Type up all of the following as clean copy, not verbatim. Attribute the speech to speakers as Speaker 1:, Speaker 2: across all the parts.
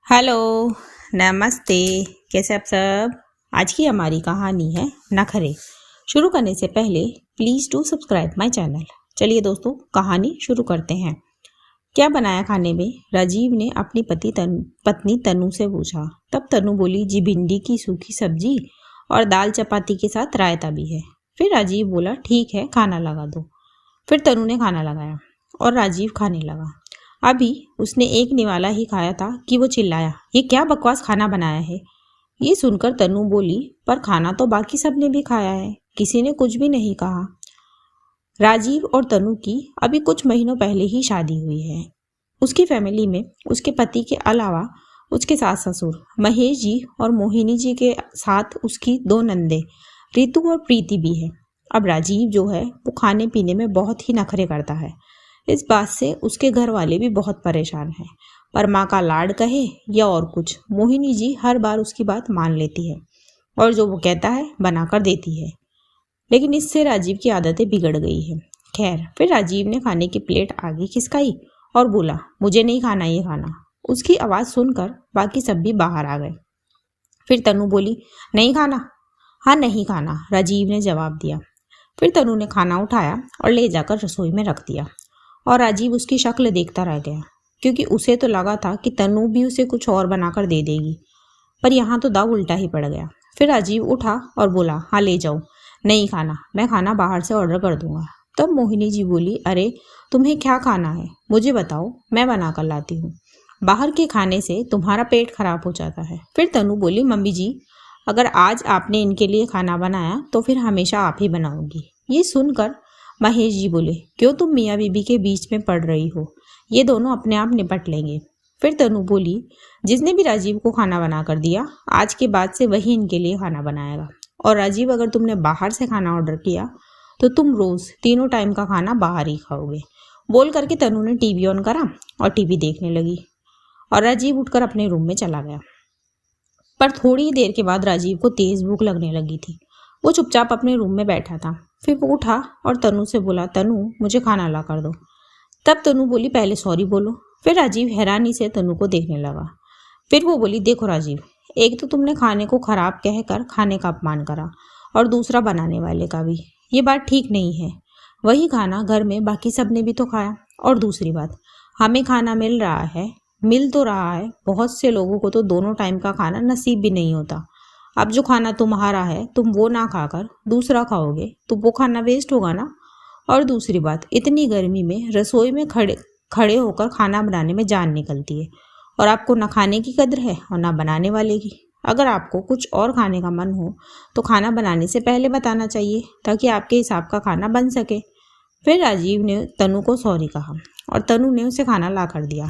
Speaker 1: Hello, नमस्ते। कैसे आप सब। आज की हमारी कहानी है नखरे। शुरू करने से पहले please do subscribe my channel. चलिए दोस्तों, कहानी शुरू करते हैं। क्या बनाया खाने में? राजीव ने अपनी पत्नी तनु से पूछा। तब तनु बोली, जी भिंडी की सूखी सब्जी और दाल चपाती के साथ रायता भी है। फिर राजीव बोला, ठीक है, खाना लगा दो। फिर तनु ने खाना लगाया और राजीव खाने लगा। अभी उसने एक निवाला ही खाया था कि वो चिल्लाया, ये क्या बकवास खाना बनाया है। ये सुनकर तनु बोली, पर खाना तो बाकी सबने भी खाया है, किसी ने कुछ भी नहीं कहा। राजीव और तनु की अभी कुछ महीनों पहले ही शादी हुई है। उसकी फैमिली में उसके पति के अलावा उसके सास ससुर महेश जी और मोहिनी जी के साथ उसकी 2 नंदे रितु और प्रीति भी है। अब राजीव जो है वो खाने पीने में बहुत ही नखरे करता है। इस बात से उसके घर वाले भी बहुत परेशान हैं। पर माँ का लाड कहे या और कुछ, मोहिनी जी हर बार उसकी बात मान लेती है और जो वो कहता है बनाकर देती है। लेकिन इससे राजीव की आदतें बिगड़ गई है। खैर, फिर राजीव ने खाने की प्लेट आगे खिसकाई और बोला, मुझे नहीं खाना ये खाना। उसकी आवाज़ सुनकर बाकी सब भी बाहर आ गए। फिर तनु बोली, नहीं खाना? हाँ, नहीं खाना, राजीव ने जवाब दिया। फिर तनु ने खाना उठाया और ले जाकर रसोई में रख दिया और राजीव उसकी शक्ल देखता रह गया, क्योंकि उसे तो लगा था कि तनु भी उसे कुछ और बनाकर दे देगी। पर यहाँ तो दाव उल्टा ही पड़ गया। फिर राजीव उठा और बोला, हाँ ले जाओ, नहीं खाना, मैं खाना बाहर से ऑर्डर कर दूंगा। तब मोहिनी जी बोली, अरे तुम्हें क्या खाना है, मुझे बताओ, मैं बना कर लाती हूँ। बाहर के खाने से तुम्हारा पेट खराब हो जाता है। फिर तनु बोली, मम्मी जी, अगर आज आपने इनके लिए खाना बनाया तो फिर हमेशा आप ही बनाओगी। ये सुनकर महेश जी बोले, क्यों तुम मियाँ बीबी के बीच में पड़ रही हो, ये दोनों अपने आप निपट लेंगे। फिर तनु बोली, जिसने भी राजीव को खाना बना कर दिया, आज के बाद से वही इनके लिए खाना बनाएगा। और राजीव, अगर तुमने बाहर से खाना ऑर्डर किया तो तुम रोज 3 टाइम का खाना बाहर ही खाओगे। बोल करके तनु ने टीवी ऑन करा और टीवी देखने लगी और राजीव उठकर अपने रूम में चला गया। पर थोड़ी ही देर के बाद राजीव को तेज भूख लगने लगी थी। वो चुपचाप अपने रूम में बैठा था। फिर वो उठा और तनु से बोला, तनु मुझे खाना ला कर दो। तब तनु बोली, पहले सॉरी बोलो। फिर राजीव हैरानी से तनु को देखने लगा। फिर वो बोली, देखो राजीव, एक तो तुमने खाने को खराब कहकर खाने का अपमान करा और दूसरा बनाने वाले का भी। ये बात ठीक नहीं है। वही खाना घर में बाकी सब ने भी तो खाया। और दूसरी बात, हमें खाना मिल तो रहा है, बहुत से लोगों को तो 2 टाइम का खाना नसीब भी नहीं होता। अब जो खाना तुम्हारा है, तुम वो ना खाकर दूसरा खाओगे तो वो खाना वेस्ट होगा ना। और दूसरी बात, इतनी गर्मी में रसोई में खड़े होकर खाना बनाने में जान निकलती है और आपको ना खाने की कदर है और ना बनाने वाले की। अगर आपको कुछ और खाने का मन हो तो खाना बनाने से पहले बताना चाहिए, ताकि आपके हिसाब का खाना बन सके। फिर राजीव ने तनु को सॉरी कहा और तनु ने उसे खाना ला कर दिया।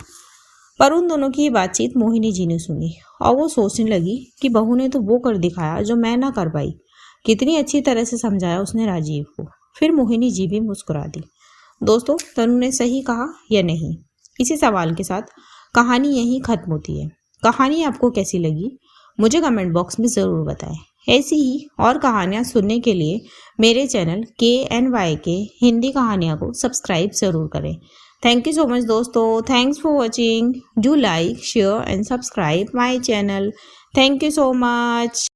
Speaker 1: पर उन दोनों की बातचीत मोहिनी जी ने सुनी और वो सोचने लगी कि बहू ने तो वो कर दिखाया जो मैं ना कर पाई। कितनी अच्छी तरह से समझाया उसने राजीव को। फिर मोहिनी जी भी मुस्कुरा दी। दोस्तों, तनु ने सही कहा या नहीं? इसी सवाल के साथ कहानी यहीं खत्म होती है। कहानी आपको कैसी लगी मुझे कमेंट बॉक्स में ज़रूर बताएं। ऐसी ही और कहानियाँ सुनने के लिए मेरे चैनल KNYK हिंदी कहानियाँ को सब्सक्राइब ज़रूर करें। Thank you so much दोस्तों. Thanks for watching. Do like, share and subscribe my channel. Thank you so much.